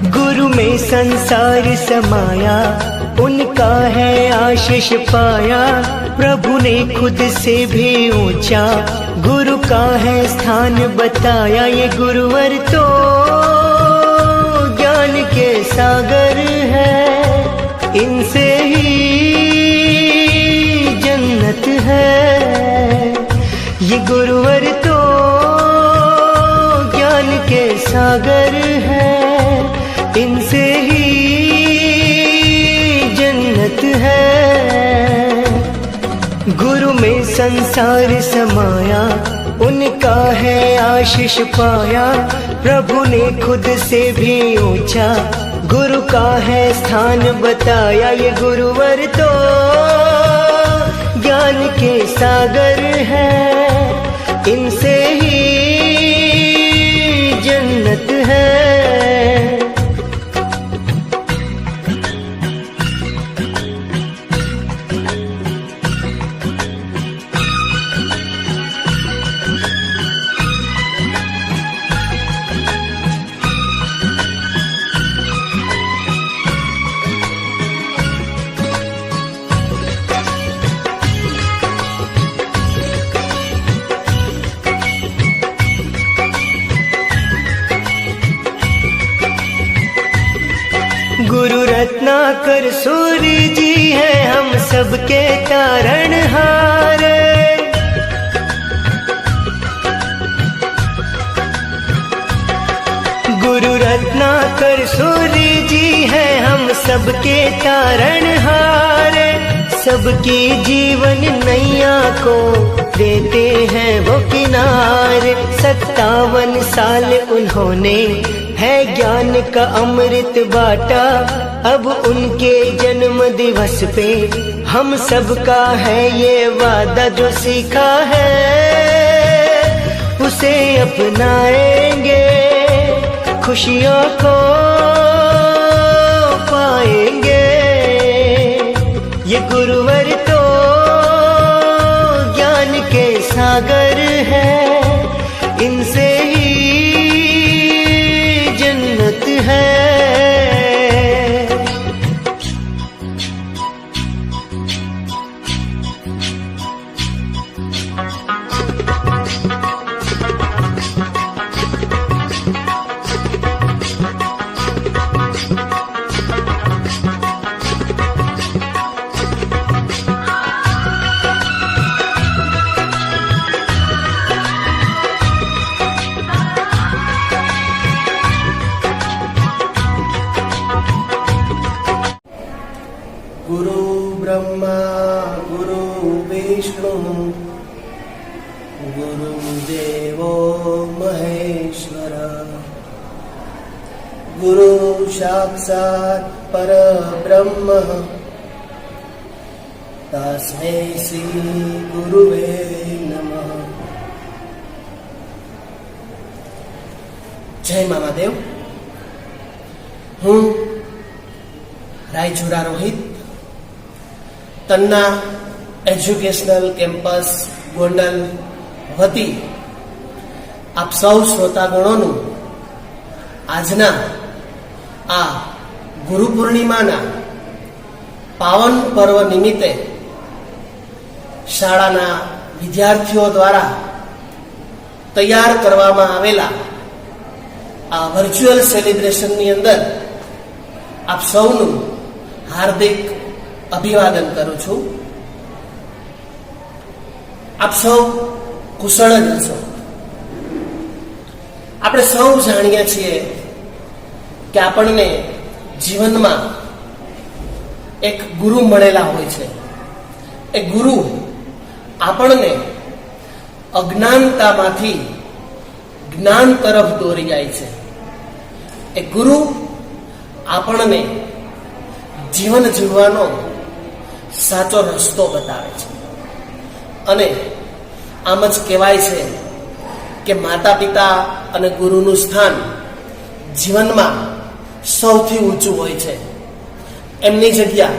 गुरु में संसार समाया, उनका है आशीष पाया। प्रभु ने खुद से भी ऊंचा गुरु का है स्थान बताया। ये गुरुवर तो ज्ञान के सागर है, इनसे ही जन्नत है। ये गुरुवर तो ज्ञान के सागर है, इनसे ही जन्नत है। गुरु में संसार समाया, उनका है आशीष पाया। प्रभु ने खुद से भी ऊंचा गुरु का है स्थान बताया। ये गुरुवर तो ज्ञान के सागर है, इनसे ही जन्नत है। गुरु रत्नाकर सूर्य जी है हम सबके तारणहार। गुरु रत्नाकर सूर्य जी है हम सबके तारणहार। सबकी जीवन नैया को देते हैं वो किनारे। 57 साल उन्होंने है ज्ञान का अमृत बाटा। अब उनके जन्म दिवस पे हम सबका है ये वादा। जो सीखा है उसे अपनाएंगे, खुशियों को पाएंगे। ये गुरुवर तो ज्ञान के सागर है, इनसे ही जन्नत है। गुरु ब्रह्मा गुरु विष्णु गुरुदेवो महेश्वर। गुरु साक्षात् परब्रह्म तस्मै श्री गुरुवे नमः। जय महादेव। हूँ रायचूरा रोहित तन्ना एज्युकेशनल केम्पस गोंडल वती आप सौ श्रोतागणों आजना आ गुरु पूर्णिमाना पावन पर्व निमित्ते शाळाना विद्यार्थीओ द्वारा तैयार करवामां आवेला आ वर्च्युअल सेलिब्रेशननी अंदर आप सौनु हार्दिक अभिवादन करूं छूं। आप सौ कुशल ज छो। આપણે સૌ જાણીએ છીએ કે આપણને જીવનમાં એક ગુરુ મળેલા હોય છે। એ ગુરુ આપણને અજ્ઞાનતામાંથી જ્ઞાન તરફ દોરી જાય છે। એ ગુરુ આપણને જીવન જીવવાનો સાચો રસ્તો બતાવે છે। અને આમ જ કહેવાય છે કે માતા પિતા અને ગુરુનું સ્થાન જીવનમાં સૌથી ઊંચું હોય છે। એમની જગ્યા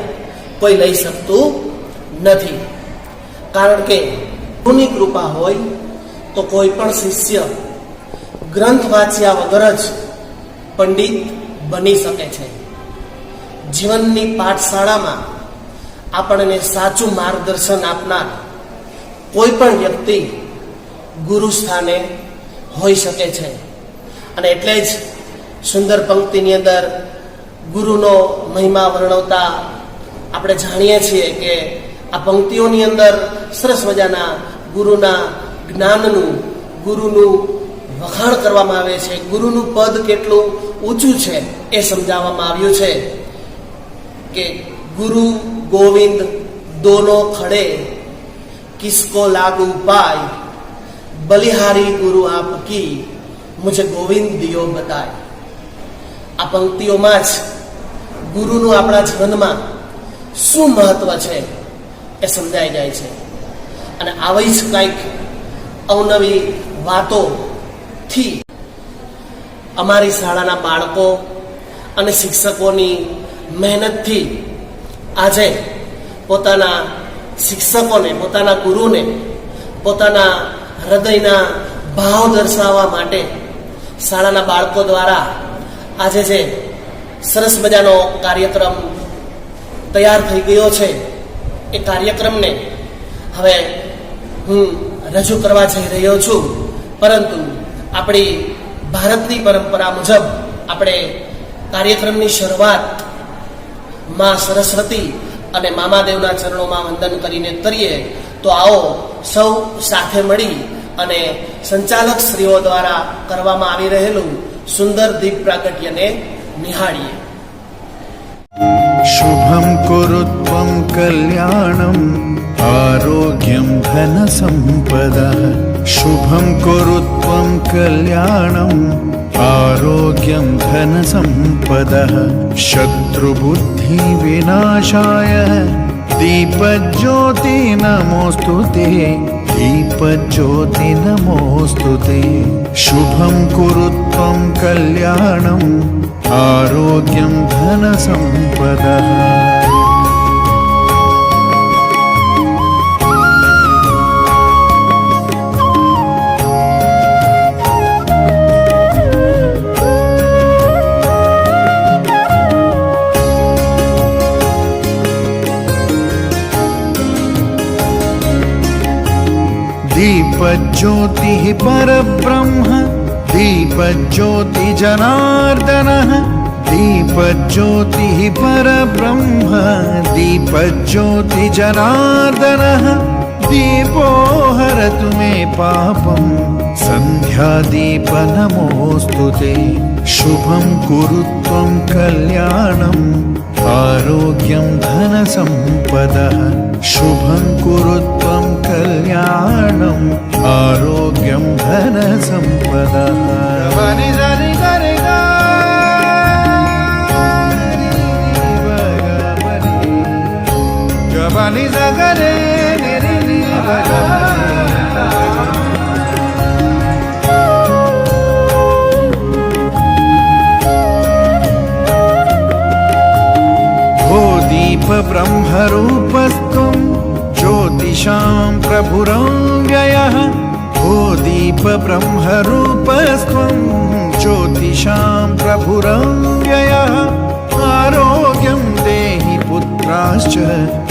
કોઈ લઈ શકતું નથી। કારણ કે ગુરુની કૃપા હોય તો કોઈ પણ શિષ્ય ગ્રંથ વાંચ્યા વગર જ પંડિત બની શકે છે. જીવનની પાઠશાળામાં આપણને સાચું માર્ગદર્શન આપનાર કોઈ પણ વ્યક્તિ ગુરુ સ્થાને હોઈ શકે છે. અને એટલે જ સુંદર પંક્તિની અંદર ગુરુનો મહિમા વર્ણવતા આપણે જાણીએ છીએ કે આ પંક્તિઓની અંદર સરસ મજાના ગુરુના જ્ઞાનનું, ગુરુનું વખાણ કરવામાં આવે છે. ગુરુનું પદ કેટલું ઊંચું છે એ સમજાવવામાં આવ્યું છે કે ગુરુ ગોવિંદ દોનો ખડે, કિસકો લાગુ પાય, બલિહારી ગુરુ આપકી, મુझे ગોવિંદ દિયો બતાય. આ પંક્તિઓમાં જ ગુરુનું આપણા જીવનમાં શું મહત્વ છે એ સમજાઈ જાય છે. અને આવી જ કંઈક અવનવી વાતોથી અમારી શાળાના બાળકો અને શિક્ષકોની મહેનતથી આજે પોતાના શિક્ષકોને, પોતાના ગુરુને પોતાના હૃદયના ભાવ દર્શાવવા માટે શાળાના બાળકો દ્વારા આજે જે સરસ મજાનો કાર્યક્રમ તૈયાર થઈ ગયો છે એ કાર્યક્રમને હવે હું રજૂ કરવા જઈ રહ્યો છું. પરંતુ આપણી ભારતની પરંપરા મુજબ આપણે કાર્યક્રમની શરૂઆત માં સરસ્વતી અને મામાદેવના ચરણોમાં વંદન કરીને કરીએ. તો આવો સૌ સાથે મળી અને સંચાલક શ્રીઓ દ્વારા કરવામાં આવી રહેલું સુંદર દીપ પ્રાગટ્યને નિહાળીએ. શુભમ કુરુત્વમ કલ્યાણમ આરોગ્યમ ધન સંપદઃ. શુભમ કુરુત્વમ કલ્યાણમ આરોગ્યમ ધન સંપદઃ. શત્રુબુદ્ધિ વિનાશાય दीपज्योति नमोस्तुते. दीपज्योति नमोस्तुते. शुभं कुरु त्वं कल्याणम् आरोग्यं धनसम्पदः. दीपज्योतिः परब्रह्म दीपज्योति जनार्दनः. दीपज्योतिः परब्रह्म दीपज्योति जनार्दनः. दीपो हरतु मे पापं सन्ध्यादीप नमोस्तुते. शुभं कुरु त्वं कल्याणम् आरोग्यं धनसम्पदः. शुभं कुरु त्वं कल्याणम् आरोग्यं धनसम्पदः. ब्रह्मरूपस्त्वं ज्योतिषां प्रभुरव्ययः. ओ दीप ब्रह्मरूपस्त्वं ज्योतिषां प्रभुरव्ययः. आरोग्यं देहि पुत्राश्च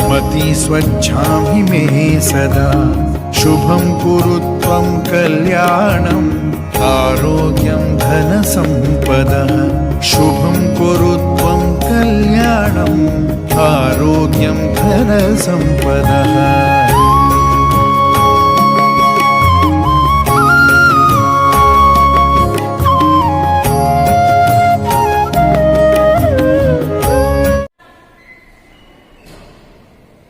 मति स्वच्छामि मे सदा. शुभं कुरु त्वं कल्याणम् आरोग्यं धनसम्पदः. शुभं कुरु त्वं कल्याणम् आरोग्यं धनसम्पदः.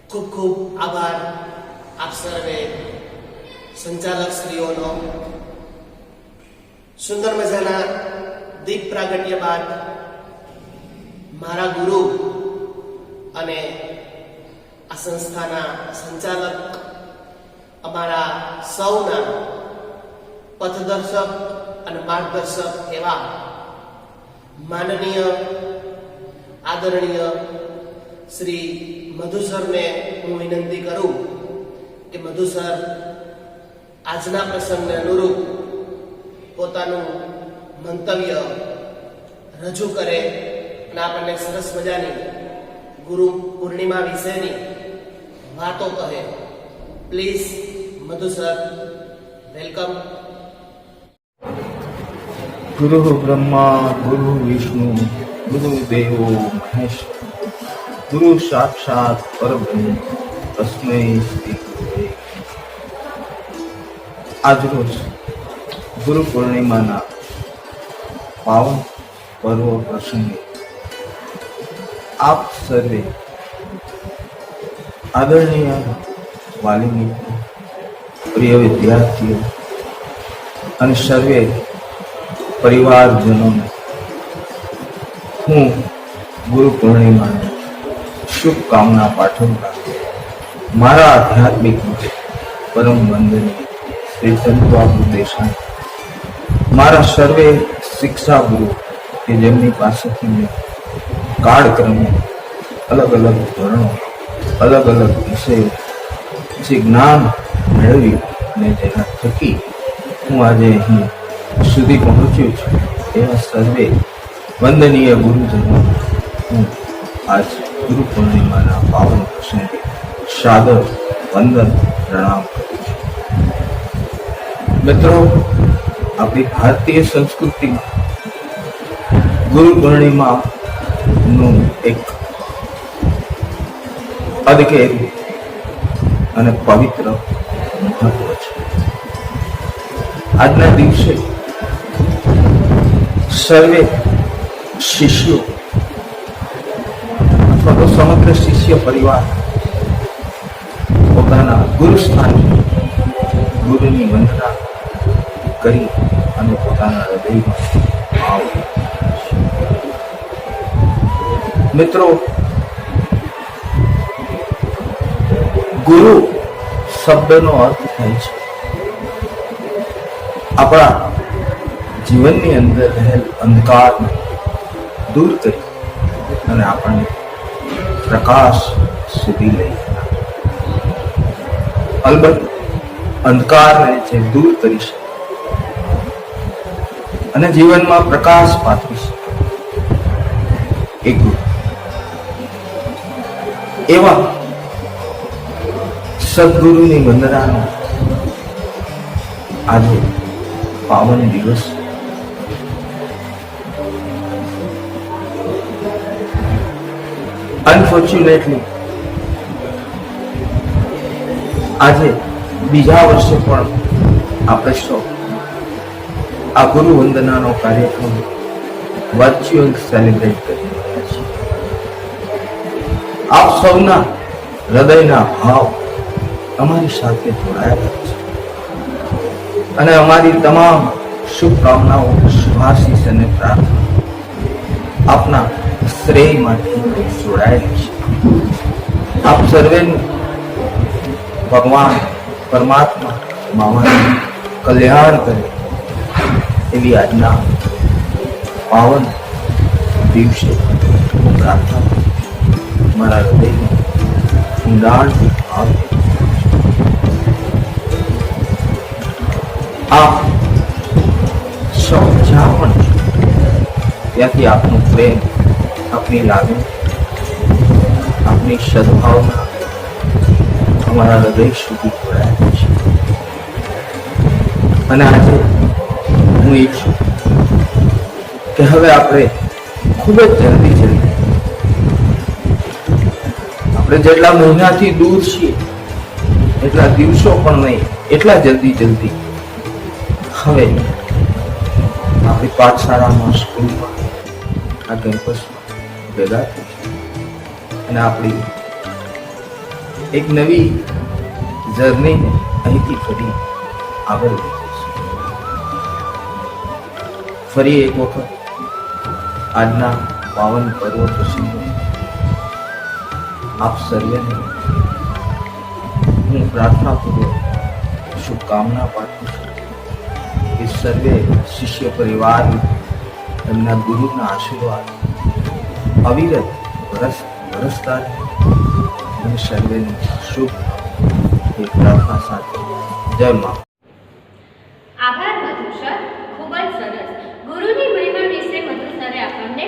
ખૂબ ખૂબ આભાર આપ સર્વે સંચાલક શ્રીઓનો. સુંદર મજાના દીપ પ્રાગટ્ય બાદ મારા ગુરુ અને આ સંસ્થાના સંચાલક અમારા સૌના પથદર્શક અને માર્ગદર્શક એવા માનનીય આદરણીય શ્રી મધુસરને હું વિનંતી કરું કે મધુસર આજના પ્રસંગને અનુરૂપ પોતાનું મંતવ્ય રજૂ કરે અને આપણને સરસ મજાની ગુરુ પૂર્ણિમા વિશેની વાતો કહે. Please Madhu sir, welcome. ગુરુ બ્રહ્મા ગુરુ વિષ્ણુ ગુરુ દેવો મહેશ્વર ગુરુ સાક્ષાત પરબ્રહ્મ તસ્મૈ શ્રી ગુરુવે. આજરોજ ગુરુ પૂર્ણિમાના પાવન પર્વ પ્રસંગે આપ સર્વે આદરણીય વાલી મિત્રો, પ્રિય વિદ્યાર્થીઓ અને સર્વે પરિવારજનોને હું ગુરુ પૂર્ણિમાની શુભકામના પાઠવતા મારા આધ્યાત્મિક પરમ વંદનીય શ્રી ચંદ્રબાબુ દેસાઈ, મારા સર્વે શિક્ષા ગુરુ કે જેમની પાસેથી મેં કાળક્રમે અલગ અલગ ધોરણો, અલગ અલગ વિષયો જે જ્ઞાન મેળવ્યું અને જેના થકી હું આજે અહીં સુધી પહોંચ્યો છું, એવા સર્વે વંદનીય ગુરુજનો હું આજ ગુરુ પૂર્ણિમાના પાવન પ્રસંગે સાદર વંદન પ્રણામ કરું છું. મિત્રો, આપણી ભારતીય સંસ્કૃતિમાં ગુરુ પૂર્ણિમા નું એક અદકેરું અને પવિત્ર મહત્વ છે. આજના દિવસે સર્વે શિષ્યો અથવા તો સમગ્ર શિષ્ય પરિવાર પોતાના ગુરુ સ્થાને ગુરુની વંદના કરી અને પોતાના હૃદયમાં ભાવ. મિત્રો, ગુરુ શબ્દનો અર્થ થાય છે આપણા જીવનની અંદર રહેલ અંધકારને દૂર કરી અને આપણને પ્રકાશ સુધી લઈ જનાર. અલબત્ત અંધકારને જે દૂર કરી શકે અને જીવનમાં પ્રકાશ પાથરી શકે એ ગુરુ. એવા સદગુરુની વંદનાનો આજે પાવન દિવસ. અનફોર્ચ્યુનેટલી આજે બીજા વર્ષે પણ આપણે સૌ આ ગુરુ વંદનાનો કાર્યક્રમ વર્ચ્યુઅલ સેલિબ્રેટ કરી રહ્યા છીએ. આપ સૌના હૃદયના ભાવ અમારી સાથે જોડાયેલા છે અને અમારી તમામ શુભકામનાઓ, શુભાશીષ અને પ્રાર્થના આપના શ્રેય માટે જોડાયેલી છે. આપ સર્વેનું ભગવાન પરમાત્મા મામાનું કલ્યાણ કરે એવી આજના પાવન દિવસે હું પ્રાર્થના મારા હૃદયમાં ઊંડાણથી ભાવ. આપ સૌ જ્યાં પણ ત્યાંથી આપનો પ્રેમ, આપની લાગણી, આપની સદભાવના અમારા હૃદય સુધી જોડાયેલી છે. અને આજે હું ઈચ્છું કે હવે આપણે ખૂબ જ જલ્દી આપણે જેટલા મહિનાથી દૂર છીએ એટલા દિવસો પણ નહીં, એટલા જલ્દી હવે આપણી પાઠશાળામાં, સ્કૂલમાં, આ કેમ્પસમાં ભેગા થઈશું અને આપણી એક નવી જર્નીને અહીંથી ફરી આગળ લઈ જઈશું. ફરી એક વખત આજના પાવન પર્વ પ્રસંગે આપ સર્વેને હું પ્રાર્થનાપૂર્વક શુભકામના પાઠવું છું કે સર્વે શિષ્ય પરિવાર એમના ગુરુના આશીર્વાદ અવિરત વરસતા અને સર્વેને શુભ એ પ્રાર્થના સાથે જય મા. આભાર મધુ સર, ખૂબ જ સરસ. ગુરુની મહિમા વિશે મધુ સરે આપણને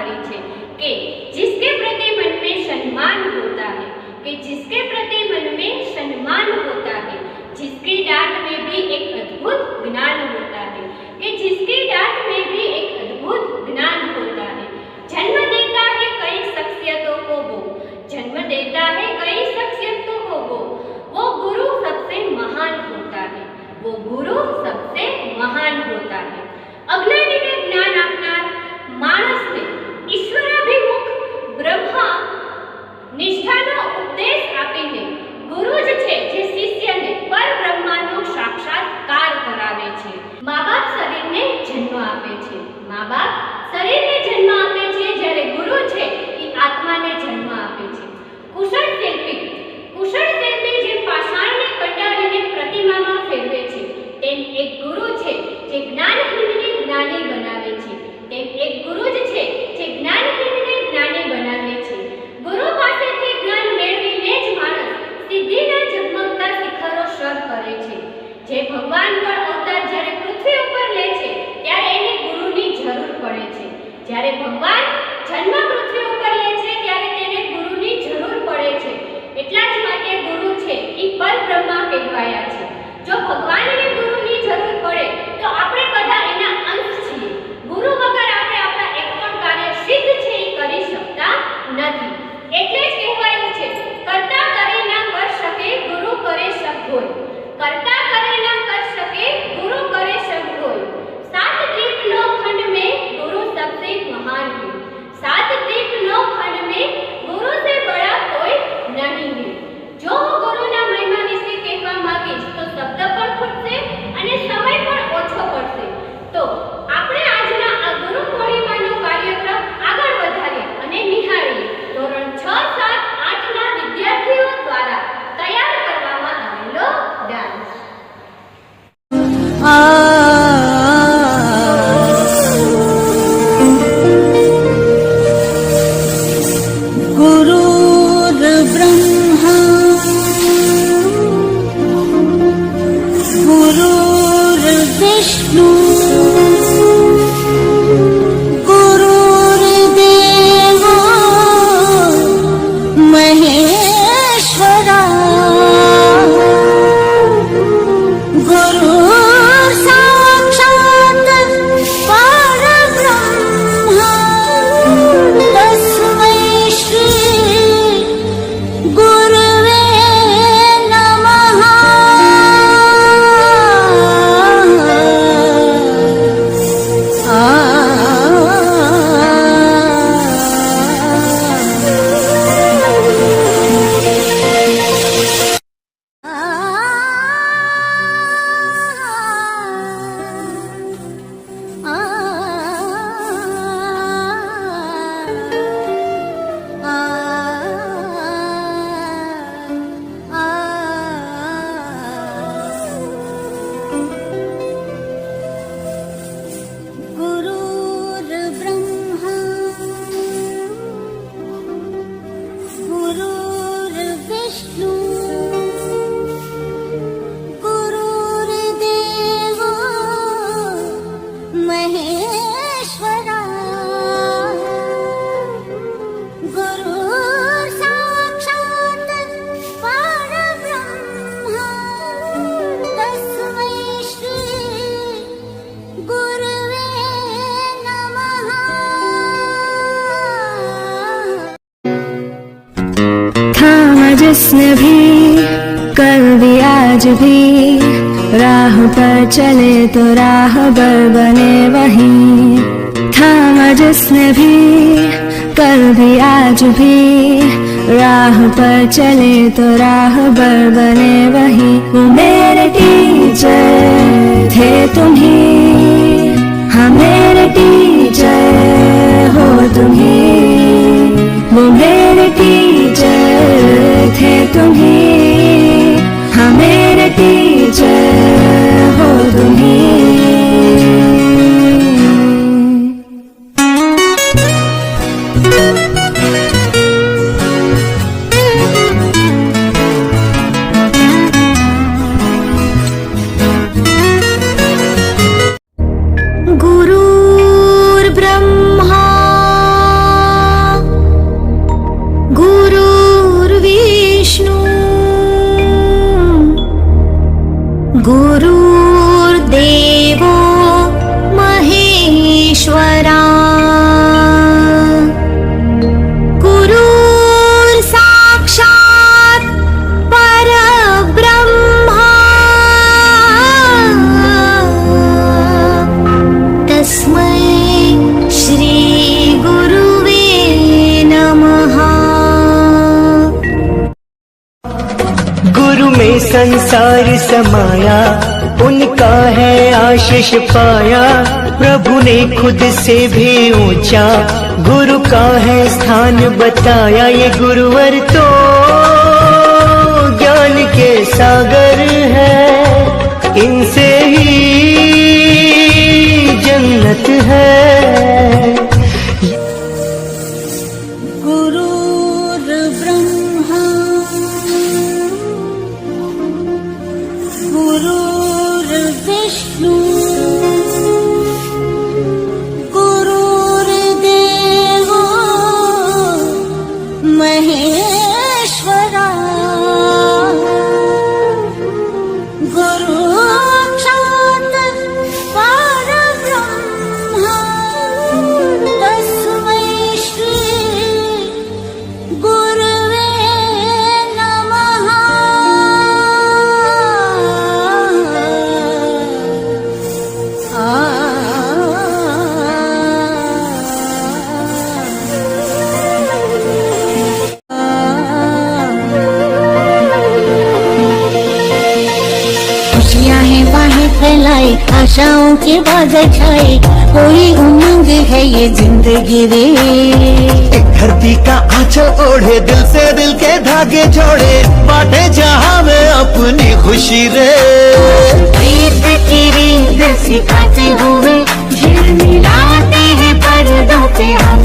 करी छे कि जिसके प्रति मन में सम्मान होता है, कि जिसके प्रति मन में सम्मान होता है, जिसकी डांट में भी एक अद्भुत ज्ञान होता है, कि जिसकी डांट में भी एक अद्भुत ज्ञान होता है। जन्म देता है कई शख्सियतों को वो, जन्म देता है कई शख्सियतों को वो गुरु सबसे महान होता है, वो गुरु सबसे महान होता है। अज्ञानी ने ज्ञान આપનાર માણસને ઈશ્વરાભિમુખ બ્રહ્મા નિષ્ઠાનો ઉપદેશ આપીને ગુરુ જ છે જે શિષ્યને પરબ્રહ્માનો સાક્ષાત્કાર કરાવે છે। મા-બાપ શરીરને જન્મ આપે છે, મા-બાપ શરીરને જન્મ આપે છે, જ્યારે ગુરુ છે એ આત્માને જન્મ આપે છે। કુશળ શિલ્પી જે પાષાણને કંડારીને પ્રતિમામાં ફેરવે છે, તેમ એક ગુરુ છે જે જ્ઞાનહીનને જ્ઞાની બનાવે છે, તેમ એક ગુરુ જ છે જે જ્ઞાનહીનને જ્ઞાની બનાવે છે। ગુરુ પાસેથી જ્ઞાન મેળવીને જ માણસ સિદ્ધિના ઝગમગતા શિખરો સર કરે છે। જે ભગવાન પર અવતાર જ્યારે પૃથ્વી ઉપર લે છે ત્યારે એને ગુરુની જરૂર પડે છે। જ્યારે ભગવાન જન્મ પૃથ્વી ઉપર લે છે ત્યારે તેને ગુરુની જરૂર પડે છે। એટલા જ માટે ગુરુ છે એ પરબ્રહ્મા કહેવાયા છે। જો ભગવાનને ગુરુની જરૂર પડે તો આપણે બધા એના અંશ છીએ। ગુરુ વગર આપણે આપણા એક પણ કાર્ય સિદ્ધ છે એ કરી શકતા નથી। એટલે જ કહેવાયું છે કરતા કરી ના કર શકે ગુરુ કરે સબ કોઈ, કરતા કરે ના કર શકે गुरु करे सब कोई। सात दीप नौ खंड में गुरु सबसे महान है, सात दीप नौ खंड में गुरु से बड़ा कोई नहीं है। जो હું ગુરુના મહિમા વિશે કહેવા માંગીશ તો શબ્દ પણ ખૂટશે અને સમય પણ ઓછો પડશે। તો આપણે આજના આ ગુરુ પૂર્ણિમાનો કાર્યક્રમ આગળ વધારીએ અને નિહાળીએ ધોરણ 6, 7, 8ના વિદ્યાર્થીઓ દ્વારા તૈયાર કરવામાં આવેલો ડાન્સ। गुरुर्ब्रह्मा गुरुर्विष्णु गुरुर्देवो महेश्वरा गुरुर्साक्षात् परब्रह्मा तस्मै श्री गुरवे नमः। गुरुर्ब्रह्मा गुरुर्विष्णु गुरुर्देवो महेश्वरा गुरुर्साक्षात् परब्रह्मा तस्मै श्री गुरवे नमः। थामा जिसने भी कल भी आज भी राह पर चले तो राहबर बने वहीं। थामा जिसने भी कल भी आज भी राह पर चले तो राहबर बने वहीं। वो मेरे टीचर थे तुम्ही, हाँ मेरे टीचर हो तुम्ही। वो मेरे टीचर थे तुम्ही, हाँ मेरे टीचर हो तुम्ही। गुरु संसार समाया, उनका है आशीष पाया। प्रभु ने खुद से भी ऊंचा गुरु का है स्थान बताया। ये गुरुवर तो ज्ञान के सागर है, इनसे ही जन्नत है। गुरुर्ब्रह्मा गुरुर्विष्णु गुरुर्देवो महेश्वरा। गुरुसाक्षात् परब्रह्म तस्मै श्री गुरवे नमः। खुशियाँ हैं बाहें फैलाई, आशाओं के बादल छाए, कोई उमंग है ये जिंदगी रे। एक धरती का आंचल ओढ़े, दिल से दिल के धागे जोड़े, बांटे जहां में अपनी खुशी रे। प्रीत की रीत सिखाते हुए झिलमिलाते हैं पर्दों पे हम।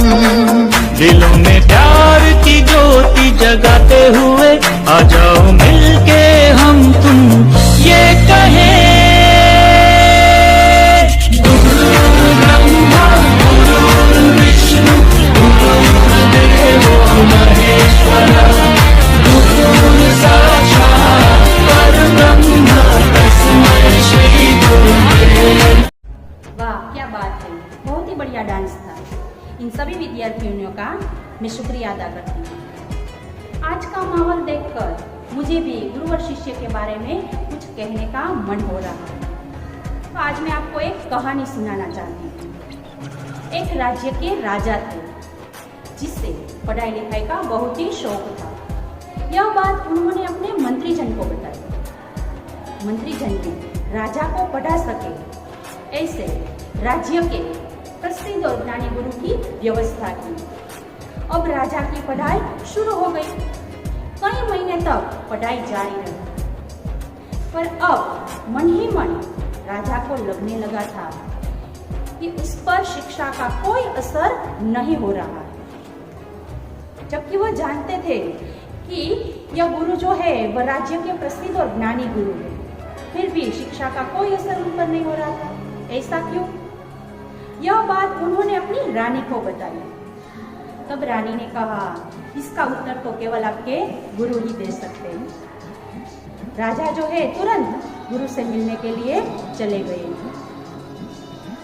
दिलों में प्यार की ज्योति जगाते हुए आ जाओ मिलके हम तुम ये कहें। वाह क्या बात है, बहुत ही बढ़िया डांस था। इन सभी विद्यार्थियों का मैं शुक्रिया अदा करती हूँ। आज का माहौल देखकर मुझे भी गुरुवर शिष्य के बारे में कुछ कहने का मन हो रहा है। तो आज मैं आपको एक कहानी सुनाना चाहती हूँ। एक राज्य के राजा थे जिससे पढ़ाई लिखाई का बहुत ही शौक था। यह बात उन्होंने अपने मंत्रीजन को बताई। मंत्रीजन ने राजा को पढ़ा सके ऐसे राज्य के प्रसिद्ध और ज्ञानी गुरु की व्यवस्था की। अब राजा की पढ़ाई शुरू हो गई। कई महीने तक पढ़ाई जारी रही, पर अब मन ही मन राजा को लगने लगा था कि उस पर शिक्षा का कोई असर नहीं हो रहा है। जबकि वह जानते थे कि यह गुरु जो है वह राज्य के प्रसिद्ध और ज्ञानी गुरु है, फिर भी शिक्षा का कोई असर उन पर नहीं हो रहा था। ऐसा क्यों? यह बात उन्होंने अपनी रानी को बताई। तब रानी ने कहा, इसका उत्तर तो केवल आपके गुरु ही दे सकते हैं। राजा जो है तुरंत गुरु से मिलने के लिए चले गए।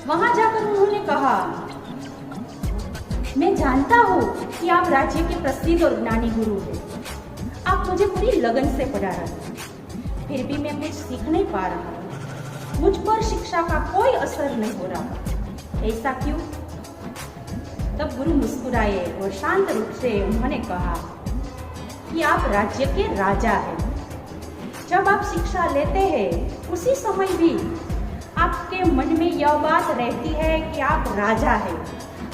वहां जाकर उन्होंने कहा, मैं जानता हूँ कि आप राज्य के प्रसिद्ध और ज्ञानी गुरु हैं। आप मुझे पूरी लगन से पढ़ा रहे हैं, फिर भी मैं कुछ सीख नहीं पा रहा हूँ। मुझ पर शिक्षा का कोई असर नहीं हो रहा। ऐसा क्यों? तब गुरु मुस्कुराए और शांत रूप से उन्होंने कहा कि आप राज्य के राजा हैं। जब आप शिक्षा लेते हैं उसी समय भी आपके मन में यह बात रहती है कि आप राजा हैं।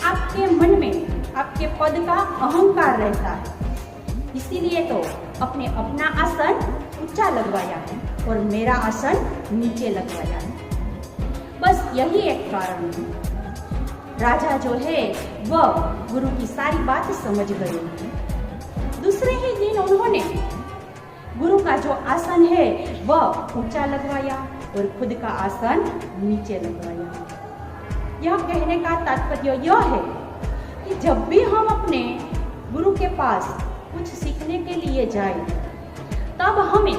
आपके मन में आपके पद का अहंकार रहता है, इसीलिए तो अपने अपना आसन ऊंचा लगवाया है और मेरा आसन नीचे लगवाया है। बस यही एक कारण है। राजा जो है वह गुरु की सारी बात समझ गए। दूसरे ही दिन उन्होंने गुरु का जो आसन है वह ऊंचा लगवाया और खुद का आसन नीचे लगवाया। यह कहने का तात्पर्य यह है कि जब भी हम अपने गुरु के पास कुछ सीखने के लिए जाएं, तब हमें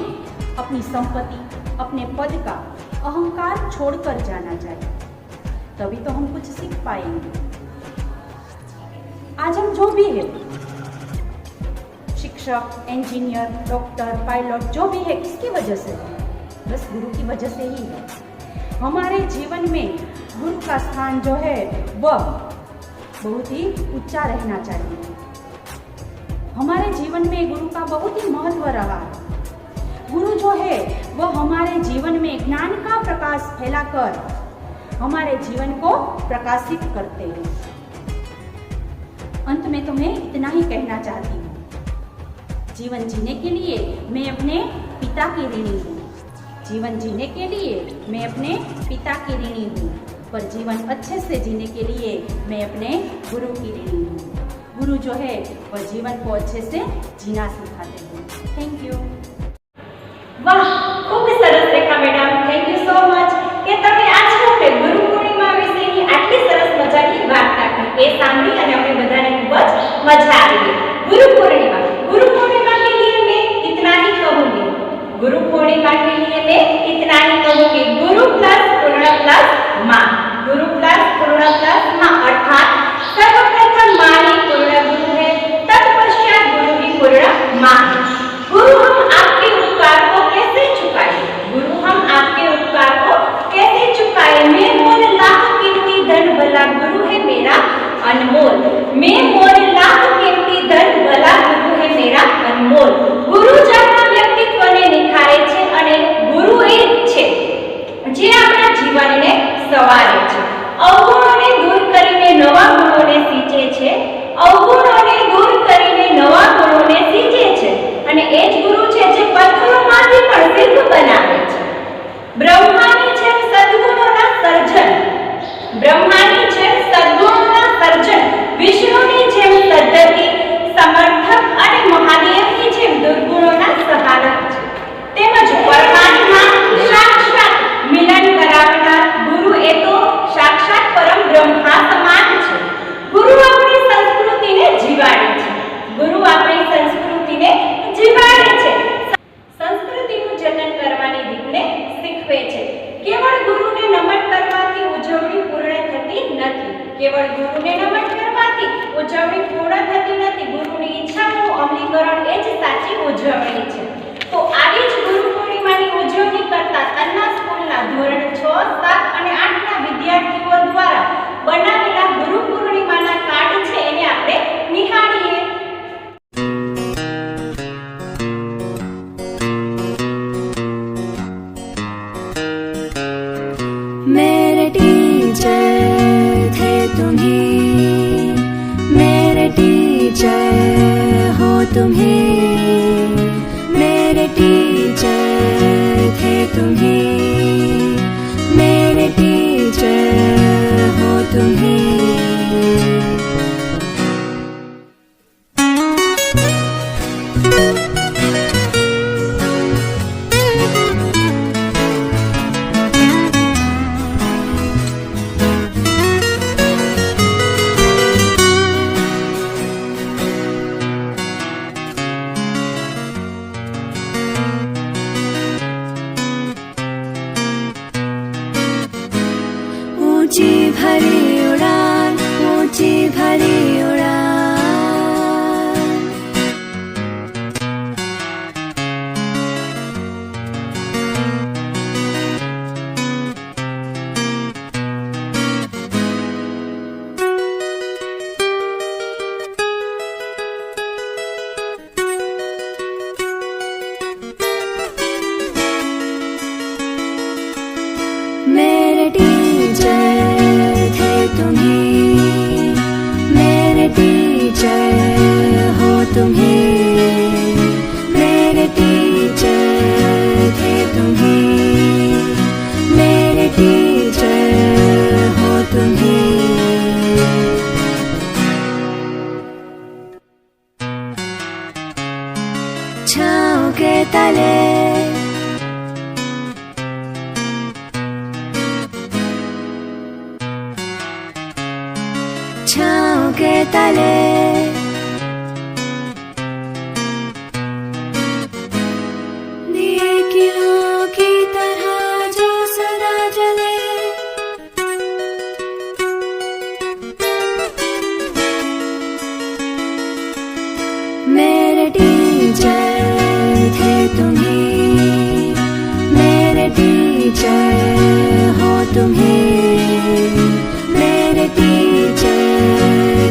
अपनी संपत्ति, अपने पद का अहंकार छोड़कर जाना चाहिए, तभी तो हम कुछ सीख पाएंगे। आज हम जो भी है, शिक्षक, इंजीनियर, डॉक्टर, पायलट जो भी है, किसकी वजह से है? बस गुरु की वजह से ही है। हमारे जीवन में गुरु का स्थान जो है वह बहुत ही ऊंचा रहना चाहिए। हमारे जीवन में गुरु का बहुत ही महत्व रहा है। गुरु जो है वो हमारे जीवन में ज्ञान का प्रकाश फैलाकर हमारे जीवन को प्रकाशित करते हैं। अंत में तो मैं इतना ही कहना चाहती हूँ, जीवन जीने के लिए मैं अपने पिता की ऋणी हूँ। जीवन जीने के लिए मैं अपने पिता की ऋणी हूँ, पर जीवन अच्छे से जीने के लिए मैं अपने गुरु की ऋणी हूँ। गुरु जो है वह जीवन को अच्छे से जीना सिखाते हैं। Thank you. વાહ, ખૂબ સરસ Rekha madam, thank you so much કે તમે આજ અમને ગુરુ પૂર્ણિમા વિશેની આટલી સરસ મજાની વાર્તા કહી। એ સાંભળી અને અમને બધાને ખૂબ જ મજા આવી ગઈ। ગુરુ પૂર્ણિમા के लिए मैं इतना ही कहूंगी। गुरु पूर्णिमा के लिए मैं इतना ही कहूंगी। गुरु प्लस पूर्ण प्लस माँ, गुरु प्लस पूर्ण प्लस माँ, अर्थात सर्वप्रथम माँ ही पूर्ण गुरु है, तत्पश्चात गुरु ही पूर्ण माँ है। गुरु हम आपके उपकार को कैसे चुकाए? गुरु हम आपके उपकार को कैसे चुकाए? मैं मोल लाख कीमती धन भला गुरु है मेरा अनमोल। मैं मोल लाख कीमती धन भला गुरु है मेरा अनमोल। गुरु जन्म व्यक्तित्वने निखारे छे અને ગુરુ એ છે જે આપણા જીવનને સવારે છે, અવગુણોને દૂર કરીને નવા ગુણોને સિંચે છે, અવગુણોને દૂર કરીને નવા ગુણોને સિંચે છે અને એ જ ગુરુ છે જે પથ્થરોમાંથી પણ શિલ્પ બનાવે છે। બ્રહ્માની જેમ સદ્ગુણોના સર્જન, બ્રહ્માની જેમ સદ્ગુણોના સર્જન, વિષ્ણુની જેમ પદ્ધતિ સમર્થક અને મહાદેવની જેમ દુર્ગુણોના સહારક છે। તેમજ પરમાત્મા સાક્ષાત મિલન કરાવનાર ગુરુ એ તો સાક્ષાત પરમ બ્રહ્મા સમાન છે। ગુરુ આપણી સંસ્કૃતિને જીવાડે છે, ગુરુ આપણી સંસ્કૃતિને જીવાડે છે, સંસ્કૃતિનું જતન કરવાની રીતને શીખવે છે। કેવળ ગુરુને નમન કરવાથી ઉજવણી પૂર્ણ થતી નથી, કેવળ ગુરુને નમન કરવાથી ઉજવણી પૂર્ણ થતી નથી। ગુરુની ઈચ્છાનું અમલીકરણ એ જ સાચી ઉજવણી છે। તો આવી જ ગુરુ પૂર્ણિમાની ઉજવણી કરતા તન્ના સ્કૂલના ધોરણ 6, 7 અને 8ના વિદ્યાર્થીઓ દ્વારા બનાવેલા ગુરુ પૂર્ણિમાના કાર્ડ છે એને આપણે નિહાળીએ। मेरे टीचर थे तुम्ही, मेरे टीचर हो तुम्ही, मेरे टीचर थे तुम्ही, मेरे टीचर हो तुम्ही। ऊंची भरी उड़ान, ऊंची भरी उड़ान, मेरे टीचर थे तुम्ही, मेरे टीचर हो तुम्ही, मेरे टीचर थे तुम्ही, मेरे टीचर हो तुम्ही। छाँव के तले छाँव के तले दिए किरणों की तरह जो सदा जले, मेरे टीचर थे तुम्ही, मेरे टीचर हो तुम्ही, मेरे टीचर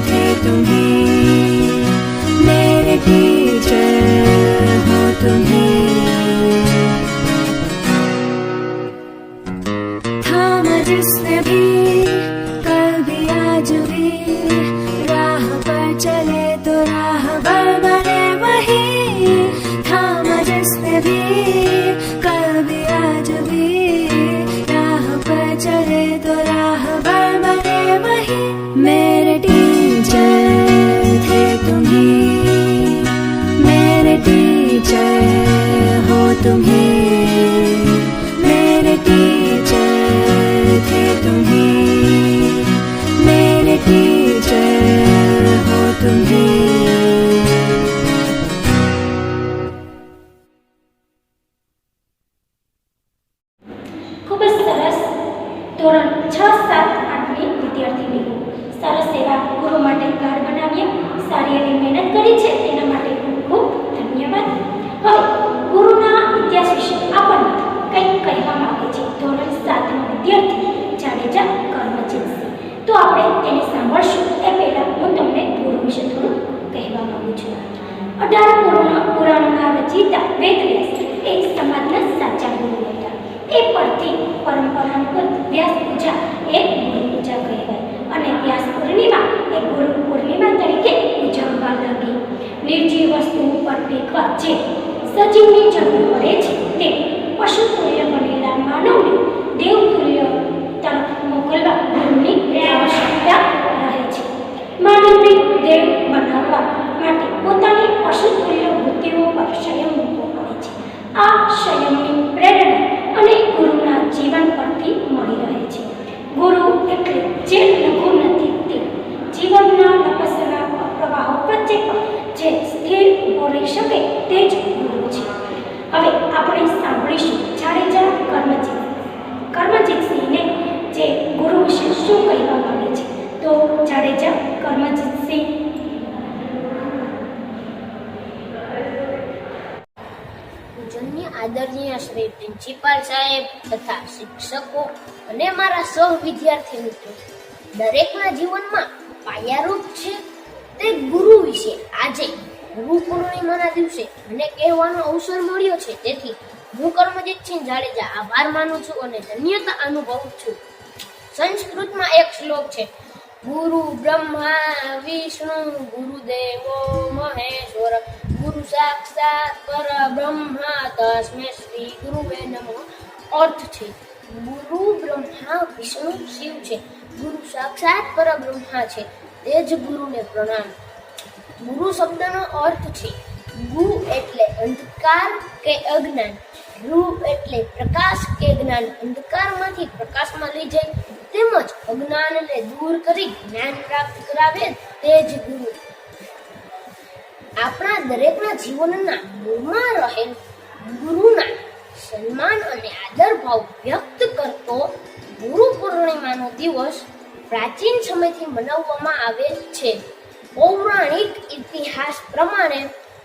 थे तुम्ही, પુરાણના રચયિતા વેદવ્યાસ એ સમાજના સાચા ગુરુ હતા. એ પરથી પરંપરાગત વ્યાસ પૂજા એ ગુરુ પૂજા કહેવાય અને વ્યાસ પૂર્ણિમા એ ગુરુ પૂર્ણિમા તરીકે ઉજવવા લાગી. નિર્જીવ વસ્તુ ઉપર ફેંકવા જે સજીવની જરૂર પડે છે તે પશુ તુલ્ય બનેલા માનવને દેવતુલ્ય તરફ મોકલવા ગુરુની આવશ્યકતા રહે છે. માનવને દેવ બનાવવા માટે પોતાની પશુ તુલ્ય વૃત્તિઓ પર સંયમ મૂકવો પડે છે. આ સંયમની પ્રેરણા અને ગુરુના જીવન પરથી મળી રહે છે. ગુરુ એટલે જે લઘુ નથી તે જીવનના તપસ્યાના પ્રવાહો વચ્ચે પણ જે સ્થિર ઊભો રહી શકે તે જ ગુરુ છે. હવે આપણે સાંભળીશું જાડેજા કર્મજીતસિંહને જે ગુરુ વિશે શું કહેવા માંગે છે. તો જાડેજા કર્મજીતસિંહ. પૂજનીય આદરણીય શ્રી પ્રિન્સિપાલ સાહેબ તથા શિક્ષકો અને મારા સહ વિદ્યાર્થી મિત્રો, દરેકના જીવનમાં પાયારૂપ છે તે ગુરુ વિશે આજે ગુરુ પૂર્ણિમાના દિવસે મને કહેવાનો અવસર મળ્યો છે. તેથી હું કર્મજીતસિંહ જાડેજા આભાર માનું છું અને ધન્યતા અનુભવું છું. સંસ્કૃતમાં એક શ્લોક છે, ગુરુ બ્રહ્મા વિષ્ણુ ગુરુદેવો મહેશ્વર ગુરુ સાક્ષાત પરબ્રહ્મા તસ્મૈ શ્રી ગુરુવે નમઃ. અર્થ છે, ગુરુ બ્રહ્મા વિષ્ણુ શિવ છે, ગુરુ સાક્ષાત પરબ્રહ્મા છે, તે જ ગુરુને પ્રણામ. ગુરુ શબ્દનો અર્થ છે ગુ એટલે અંધકાર કે અજ્ઞાન, રુ એટલે પ્રકાશ કે જ્ઞાન, અંધકારમાંથી પ્રકાશમાં લઈ જાય તેમજ અજ્ઞાનને દૂર કરી જ્ઞાન પ્રાપ્ત કરાવે તે જ ગુરુ. આપણા દરેકના જીવનના મૂળમાં રહેલ ગુરુના સન્માન અને આદર ભાવ વ્યક્ત કરતો ગુરુ પૂર્ણિમાનો દિવસ પ્રાચીન સમયથી મનાવવામાં આવે છે. પૌરાણિક ઇતિહાસ પ્રમાણે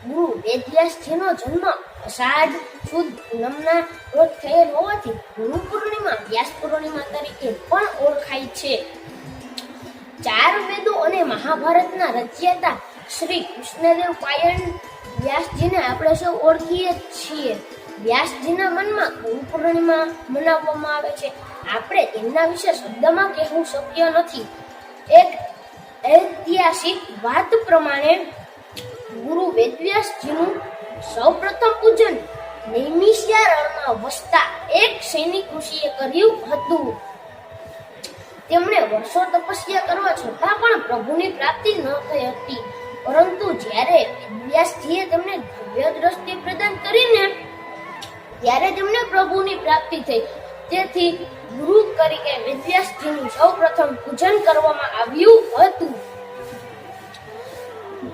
ગુરુ વેદવ્યાસજીનો જન્મ અષાઢ સુદ પૂનમના રોજ થયેલ હોવાથી ગુરુ પૂર્ણિમા વ્યાસ પૂર્ણિમા તરીકે પણ ઓળખાય છે. 4 વેદો અને મહાભારતના રચયિતા શ્રી કૃષ્ણદેવ પાયણ વ્યાસજીને આપણે સૌ ઓળખીએ છીએ. વ્યાસજીના મનમાં ગુરુ પૂર્ણિમા મનાવવામાં આવે છે. આપણે તેમના વિશે શબ્દમાં કહેવું શક્ય નથી. એક ઐતિહાસિક વાત પ્રમાણે ગુરુ વેદવ્યાસજીનું સૌપ્રથમ પૂજન નૈમિષારણ્યમાં વસતા એક સૈનિક ઋષિએ કર્યું હતું. તેમણે વર્ષો તપસ્યા કરવા છતાં પણ પ્રભુની પ્રાપ્તિ ન થઈ હતી. પરંતુ જ્યારે વેદવ્યાસજીએ તેમને દિવ્ય દ્રષ્ટિ પ્રદાન કરીને ત્યારે તેમને પ્રભુની પ્રાપ્તિ થઈ. તેથી ગુરુ તરીકે વેદવ્યાસજીનું સૌપ્રથમ પૂજન કરવામાં આવ્યું હતું.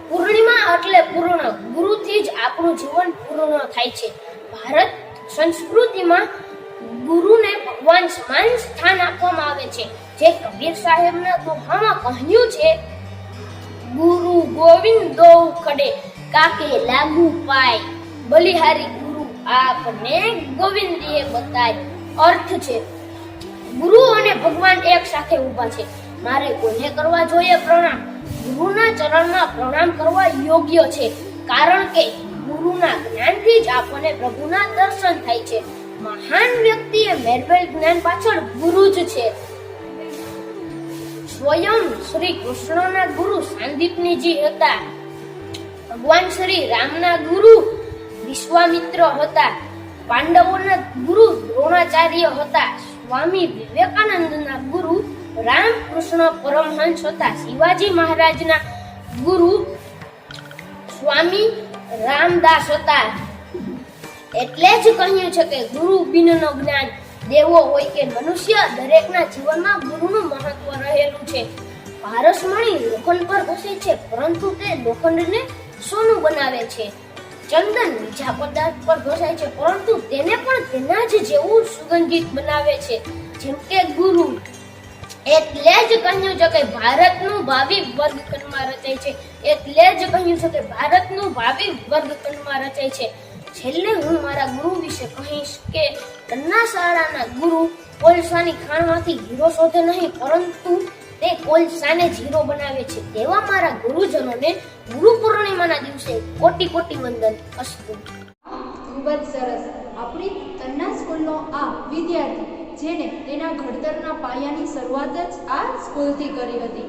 પૂર્ણિમા એટલે પૂર્ણ. ગુરુથી જ આપણું જીવન પૂર્ણ થાય છે. ભારત સંસ્કૃતિમાં ગુરુને ભગવાન સમાન સ્થાન આપવામાં આવે છે. જે કબીર સાહેબના દોહામાં કહ્યું છે, ગુરુ ગોવિંદો ખડે કાકે લાગુ પાય, બલિહારી ગુરુ આપને ગોવિંદીએ બતાય. અર્થ છે, ગુરુ અને ભગવાન એક સાથે ઊભા છે. મારે કોને કરવા જોઈએ પ્રણામ? ગુરુના ચરણમાં પ્રણામ કરવા યોગ્ય છે. કારણ કે ગુરુના જ્ઞાનથી જ આપણને પ્રભુના દર્શન થાય છે. મહાન વ્યક્તિએ મેળવેલ જ્ઞાન પાછળ ગુરુ જ છે. સ્વયં શ્રી કૃષ્ણના ગુરુ સાંદીપનીજી હતા. ભગવાન શ્રી રામના ગુરુ વિશ્વામિત્ર હતા. પાંડવોના ગુરુ દ્રોણાચાર્ય હતા. સ્વામી વિવેકાનંદના ગુરુ રામકૃષ્ણ પરમહંસ હતા. શિવાજી મહારાજના ગુરુ સ્વામી રામદાસ હતા. એટલે જ કહ્યું છે કે ગુરુ બિનનો જ્ઞાન. દેવો હોય કે મનુષ્ય, દરેકના જીવનમાં ગુરુનું મહત્વ રહેલું છે. પારસમણી લોખંડ પર ઘસે છે, પરંતુ તે લોખંડને સોનું બનાવે છે. ચંદન બીજા પદાર્થ પર ઘસાય છે, પરંતુ તેને પણ તેના જ જેવું સુગંધિત બનાવે છે, જેમ કે ગુરુ. એટલે જ કહ્યું છે કે ભારતનું ભાવિ વર્ગખંડમાં રચાય છે. એટલે જ કહ્યું છે કે ભારતનું ભાવિ વર્ગખંડમાં રચાય છે. છેલ્લે હું મારા ગુરુ વિશે કહીશ કે કન્યા શાળાના ગુરુ કોલસાની ખાણમાંથી હીરો શોધે નહીં, પરંતુ તે કોલસાને ઝીરો બનાવે છે તેવા મારા ગુરુજનોને ગુરુ પૂર્ણિમાના દિવસે કોટી કોટી વંદન અસ્તુ. ખૂબ જ સરસ. આપણી તન્ના સ્કૂલનો આ વિદ્યાર્થી જેને તેના ઘડતરના પાયાની શરૂઆત જ આ સ્કૂલથી કરી હતી,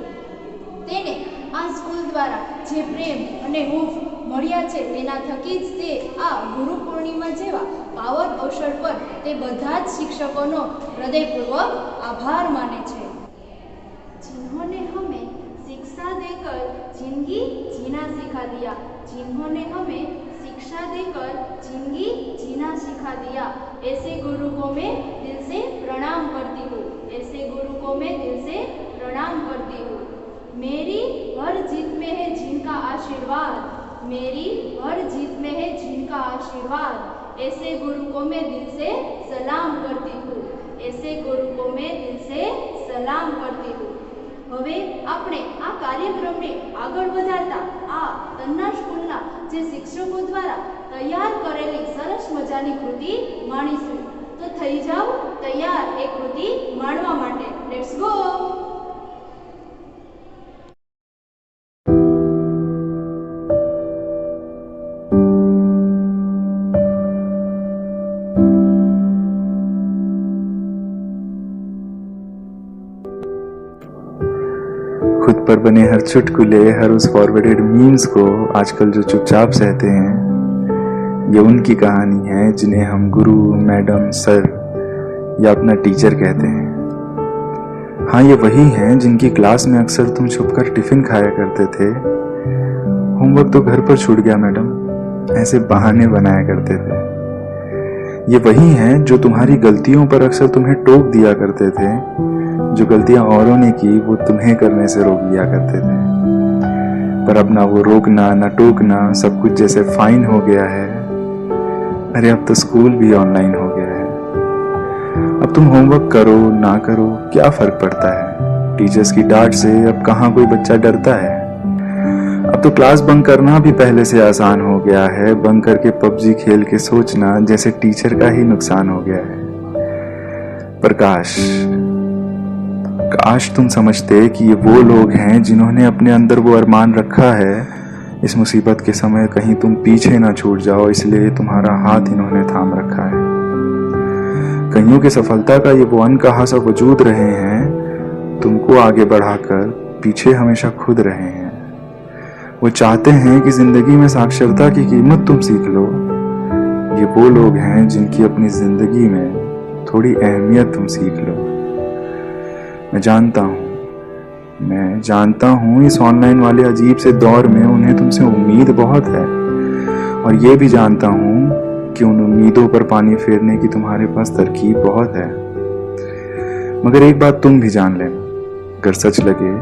તેને આ સ્કૂલ દ્વારા જે પ્રેમ અને હૂંફ મળ્યા છે તેના થકી જ તે આ ગુરુ પૂર્ણિમા જેવા પાવન અવસર પર તે બધા જ શિક્ષકોનો હૃદયપૂર્વક આભાર માને છે. जिन्होंने हमें शिक्षा देकर जिंदगी जीना सिखा दिया, जिन्होंने हमें शिक्षा देकर जिंदगी जीना सिखा दिया, ऐसे गुरु को मैं दिल से प्रणाम करती हूँ, ऐसे गुरु को मैं दिल से प्रणाम करती हूँ. मेरी हर जीत में है जिनका आशीर्वाद, मेरी हर जीत में है जिनका आशीर्वाद, ऐसे गुरु को मैं दिल से सलाम करती हूँ, ऐसे गुरु को मैं दिल से सलाम करती हूँ. હવે આપણે આ કાર્યક્રમને આગળ વધારતા આ તન્ના સ્કૂલના જે શિક્ષકો દ્વારા તૈયાર કરેલી સરસ મજાની કૃતિ માણીશું. તો થઈ જાઓ તૈયાર એ કૃતિ માણવા માટે. Let's go. खुद पर बने हर चुटकुले, हर उस फॉरवर्डेड मीम्स को आजकल जो चुपचाप सहते हैं, ये उनकी कहानी है जिन्हें हम गुरु, मैडम, सर या अपना टीचर कहते हैं. हाँ, ये वही हैं जिनकी क्लास में अक्सर तुम छुपकर टिफिन खाया करते थे. होमवर्क तो घर पर छूट गया मैडम, ऐसे बहाने बनाया करते थे. ये वही हैं जो तुम्हारी गलतियों पर अक्सर तुम्हें टोक दिया करते थे. जो गलतियां औरों ने की वो तुम्हें करने से रोक दिया करते थे. पर अब ना वो रोकना ना टोकना, सब कुछ जैसे फाइन हो गया है. अरे अब तो स्कूल भी ऑनलाइन हो गया है. अब तुम होमवर्क करो ना करो क्या फर्क पड़ता है. टीचर्स की डांट से अब कहाँ कोई बच्चा डरता है. अब तो क्लास बंक करना भी पहले से आसान हो गया है. बंक करके पबजी खेल के सोचना जैसे टीचर का ही नुकसान हो गया है. पर काश तुम समझते कि ये वो लोग हैं जिन्होंने अपने अंदर वो अरमान रखा है. इस मुसीबत के समय कहीं तुम पीछे ना छूट जाओ, इसलिए तुम्हारा हाथ इन्होंने थाम रखा है. कईयों की सफलता का ये वो अनकहा सा वजूद रहे हैं, तुमको आगे बढ़ाकर पीछे हमेशा खुद रहे हैं. वो चाहते हैं कि जिंदगी में साक्षरता की कीमत तुम सीख लो. ये वो लोग हैं जिनकी अपनी जिंदगी में थोड़ी अहमियत तुम सीख लो. मैं जानता हूँ इस ऑनलाइन वाले अजीब से दौर में उन्हें तुमसे उम्मीद बहुत है, और ये भी जानता हूँ कि उन उम्मीदों पर पानी फेरने की तुम्हारे पास तरकीब बहुत है. मगर एक बात तुम भी जान लेना, अगर सच लगे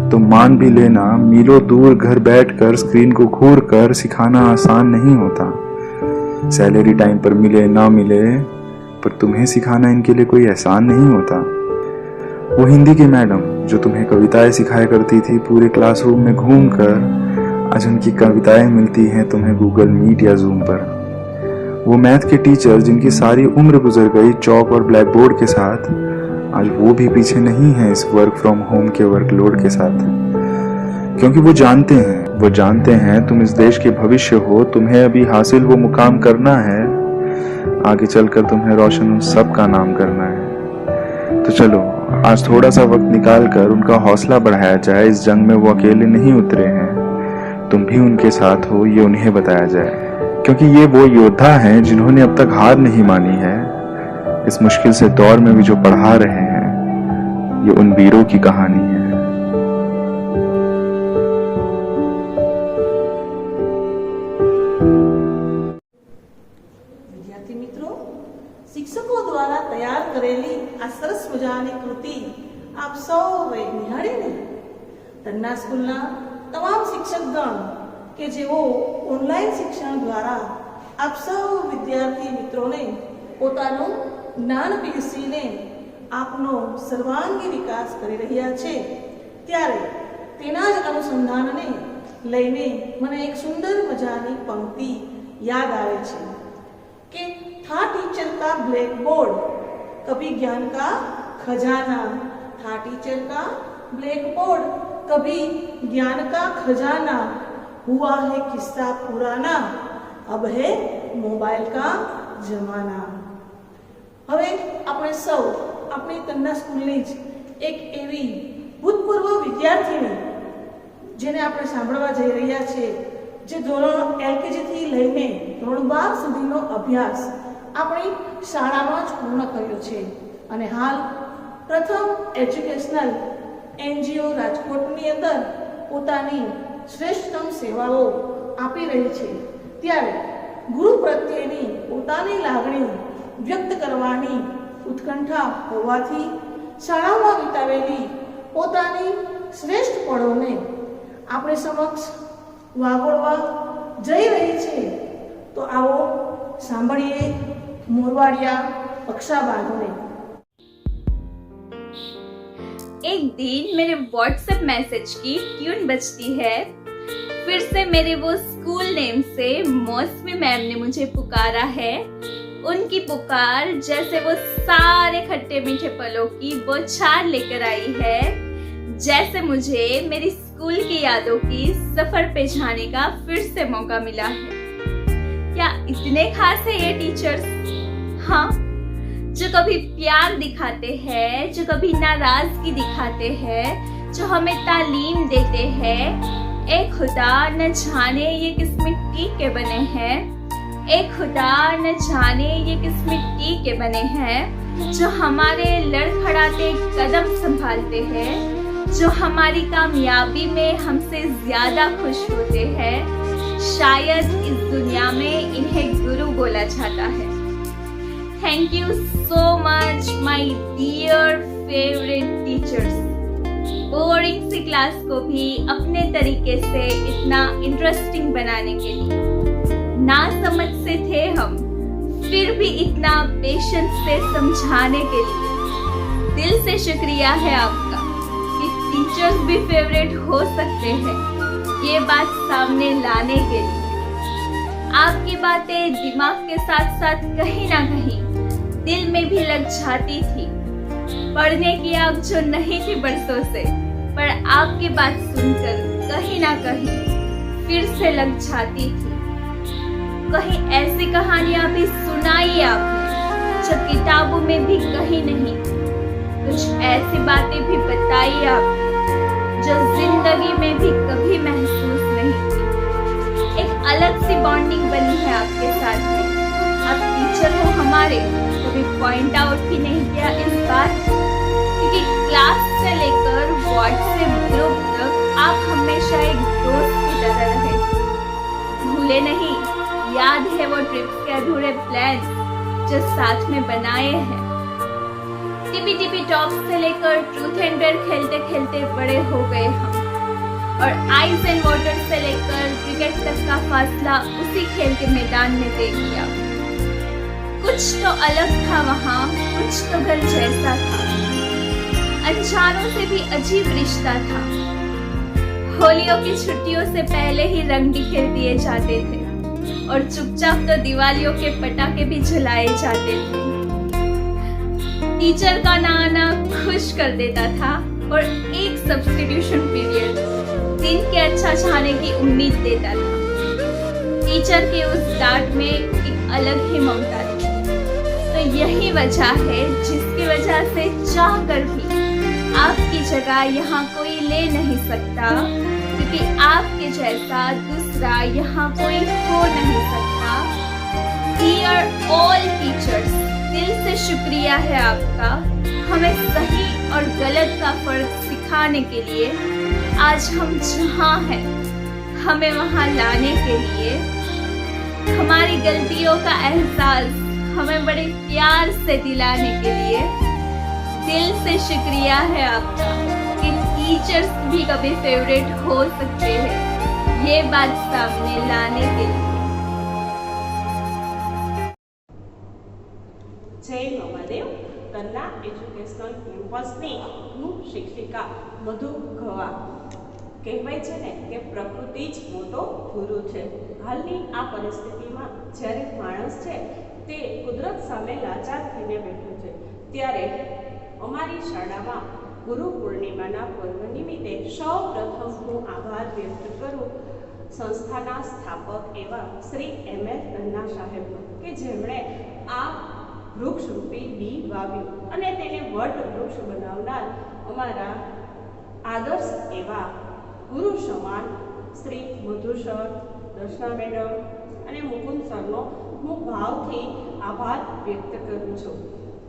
तो मान भी लेना, मीलों दूर घर बैठकर स्क्रीन को घूर कर सिखाना आसान नहीं होता. सैलरी टाइम पर मिले ना मिले, पर तुम्हें सिखाना इनके लिए कोई एहसान नहीं होता. वो हिंदी की मैडम जो तुम्हें कविताएं सिखाया करती थी पूरे क्लासरूम में घूमकर, आज उनकी कविताएं मिलती हैं तुम्हें गूगल मीट या जूम पर. वो मैथ के टीचर जिनकी सारी उम्र गुजर गई चौक और ब्लैक बोर्ड के साथ, आज वो भी पीछे नहीं है इस वर्क फ्रॉम होम के वर्कलोड के साथ. क्योंकि वो जानते हैं तुम इस देश के भविष्य हो. तुम्हें अभी हासिल वो मुकाम करना है, आगे चलकर तुम्हें रोशन उन सब का नाम करना है. तो चलो आज थोड़ा सा वक्त निकाल कर उनका हौसला बढ़ाया जाए. इस जंग में वो अकेले नहीं उतरे हैं, तुम भी उनके साथ हो, ये उन्हें बताया जाए. क्योंकि ये वो योद्धा हैं जिन्होंने अब तक हार नहीं मानी है. इस मुश्किल से दौर में भी जो पढ़ा रहे हैं, ये उन वीरों की कहानी है. विद्यार्थी मित्रों, शिक्षकों द्वारा तैयार करेली आ सरस मजानी कृति आप सौए निहाळीने. तन्ना स्कूलना તમામ શિક્ષકગણ કે જેઓ ઓનલાઈન શિક્ષણ દ્વારા આપ સૌ વિદ્યાર્થી મિત્રોને પોતાનું જ્ઞાન પીરસીને આપનો સર્વાંગી વિકાસ કરી રહ્યા છે, ત્યારે તેના જ અનુસંધાનને લઈને મને એક સુંદર મજાની પંક્તિ યાદ આવે છે કે था टीचर का ब्लैक बोर्ड, कभी ज्ञान का खजाना. था टीचर का ब्लैक बोर्ड, कभी ज्ञान का खजाना, हुआ है किस्सा पुराना, अब है मोबाइल का जमाना। હવે આપણે સૌ આપણી તન્ના સ્કૂલની જ એક એવી ભૂતપૂર્વ વિદ્યાર્થીની જેને આપણે સાંભળવા જઈ રહ્યા છીએ, જે ધોરણ LKG થી લઈને ધોરણ 12 સુધીનો અભ્યાસ આપણી શાળામાં જ પૂર્ણ કર્યો છે અને હાલ પ્રથમ એજ્યુકેશનલ NGO રાજકોટની અંદર પોતાની શ્રેષ્ઠતમ સેવાઓ આપી રહી છે। ત્યારે ગુરુ પ્રત્યેની પોતાની લાગણી વ્યક્ત કરવાની ઉત્કંઠા હોવાથી શાળામાં વિતાવેલી પોતાની શ્રેષ્ઠ પળોને આપણે સમક્ષ વાગોળવા જઈ રહી છે। તો આવો સાંભળીએ મોરવાડિયા પક્ષાબાને। एक दिन मेरे व्हाट्सएप मैसेज की ट्यून बजती है। फिर से मेरे वो स्कूल नेम से मौसमी मैम ने मुझे पुकारा है। उनकी पुकार जैसे वो सारे खट्टे मीठे पलों की बौछार लेकर आई है, जैसे मुझे मेरी स्कूल की यादों की सफर पे जाने का फिर से मौका मिला है। क्या इतने खास है ये टीचर्स? हाँ, जो कभी प्यार दिखाते हैं, जो कभी नाराजगी दिखाते हैं, जो हमें तालीम देते हैं। ए खुदा न जाने ये किस मिट्टी के बने हैं, ए खुदा न जाने ये किस मिट्टी के बने हैं, जो हमारे लड़खड़ाते कदम संभालते हैं, जो हमारी कामयाबी में हमसे ज्यादा खुश होते हैं। शायद इस दुनिया में इन्हें गुरु बोला जाता है। Thank you so much my dear favourite teachers. Boring सी क्लास को भी अपने तरीके से इतना इंटरेस्टिंग बनाने के लिए। ना समझ से थे हम, फिर भी इतना पेशेंस से समझाने के लिए दिल से शुक्रिया है आपका कि टीचर्स भी फेवरेट हो सकते हैं, ये बात सामने लाने के लिए। आपकी बातें दिमाग के साथ साथ कहीं ना कहीं दिल में भी लग जाती थी। पढ़ने की आग जो नहीं थी बरसों से, पर आपकी बात सुनकर कहीं ना कहीं फिर से लग जाती थी। कहीं ऐसी कहानियां भी सुनाई आपने जो किताबों में भी कहीं नहीं, कुछ ऐसी बातें भी बताई आपने जो जिंदगी में भी कभी महसूस नहीं की। एक अलग सी बॉन्डिंग बनी है आपके साथ में। आप टीचर हो हमारे, कभी पॉइंट आउट भी नहीं किया इस बात को, क्योंकि क्लास से लेकर व्हाट्सएप ग्रुप तक आप हमेशा एक दोस्त की तरह रहे। भूले नहीं, याद है वो ट्रिप्स के अधूरे प्लान जो साथ में बनाए हैं। टिपी टिपी टॉप से लेकर ट्रूथ एंड डेयर खेलते खेलते बड़े हो गए हम, और आइस एंड वाटर से लेकर क्रिकेट तक का फासला उसी खेल के मैदान में तय किया। कुछ तो अलग था वहाँ, कुछ तो घर जैसा था। अनजानों से भी अजीब रिश्ता था। होलियों की छुट्टियों से पहले ही रंग बिखेर दिए जाते थे, और चुपचाप तो दिवालियों के पटाखे भी जलाए जाते थे। टीचर का ना आना खुश कर देता था, और एक सब्स्टिट्यूशन पीरियड दिन के अच्छा जाने की उम्मीद देता था। टीचर के उस डांट में एक अलग ही ममता थी। तो यही वजह है जिसकी वजह से चाह कर भी आपकी जगह यहाँ कोई ले नहीं सकता, क्योंकि आपके जैसा दूसरा यहाँ कोई हो नहीं सकता। डियर ऑल टीचर्स, दिल से शुक्रिया है आपका, हमें सही और गलत का फर्क सिखाने के लिए। आज हम जहाँ हैं हमें वहाँ लाने के लिए। हमारी गलतियों का एहसास हमें बड़े प्यार से दिलाने के लिए दिल से शुक्रिया है आपका कि टीचर्स भी कभी फेवरेट हो सकते हैं, ये बात सामने लाने के लिए। जय महादेव। तन्ना एज्युकेशनल કેમ્પસની હું શિક્ષિકા મધુ ગવા। કહેવાય છે ને કે પ્રકૃતિ જ મોટો ગુરુ છે। હાલની આ પરિસ્થિતિમાં જ્યારે માણસ છે તે કુદરત સામે લાચાર થઈને બેઠો છે, ત્યારે અમારી શાળામાં ગુરુ પૂર્ણિમાના પર્વ નિમિત્તે સૌ પ્રથમ હું આભાર વ્યક્ત કરું સંસ્થાના સ્થાપક એવા શ્રી M.L. તન્ના સાહેબનો કે જેમણે આ વૃક્ષરૂપી બી વાવ્યું અને તેને વટ વૃક્ષ બનાવનાર અમારા આદર્શ એવા ગુરુ સમાન શ્રી મધુ સર, દર્શના મેડમ અને મુકુંદ સરનો હું ભાવથી આભાર વ્યક્ત કરું છું.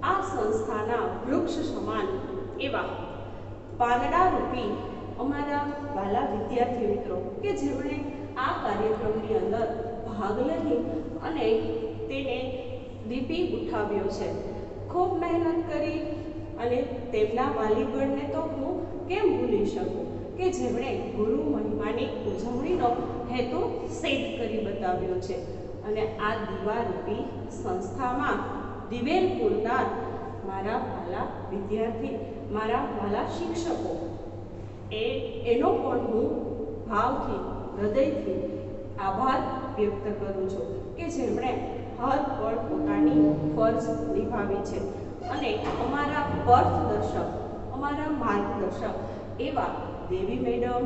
આ સંસ્થાના વૃક્ષ સમાન એવા પાંદડારૂપી અમારા વાલા વિદ્યાર્થી મિત્રો કે જેમણે આ કાર્યક્રમની અંદર ભાગ લઈ અને તેને દીપી ઉઠાવ્યો છે. ખૂબ મહેનત કરી અને તેમના વાલીગણને તો હું કેમ ભૂલી શકું કે જેમણે ગુરુ મહિમાની ઉજવણીનો હેતુ સિદ્ધ કરી બતાવ્યો છે. અને આ દીવારૂપી સંસ્થામાં દિવેલ પૂરનાર મારા વાલા વિદ્યાર્થી, મારા વાલા શિક્ષકો એનો પણ હું ભાવથી, હૃદયથી આભાર વ્યક્ત કરું છું કે જેમણે હર પળ પોતાની ફરજ નિભાવી છે. અને અમારા પથદર્શક, અમારા માર્ગદર્શક એવા દેવી મેડમ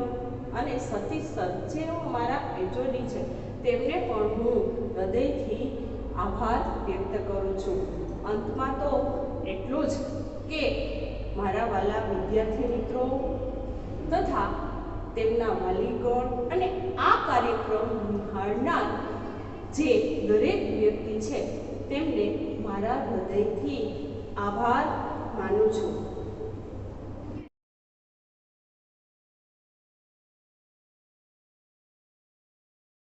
અને સતીશ સર જેઓ અમારા એચઓડી છે તેમને પણ હું હૃદયથી આભાર વ્યક્ત કરું છું. અંતમાં તો એટલું જ કે મારા વાલા વિદ્યાર્થી મિત્રો તથા તેમના વાલીગણ અને આ કાર્યક્રમ નિહાળનાર જે દરેક વ્યક્તિ છે તેમને મારા હૃદયથી આભાર માનું છું.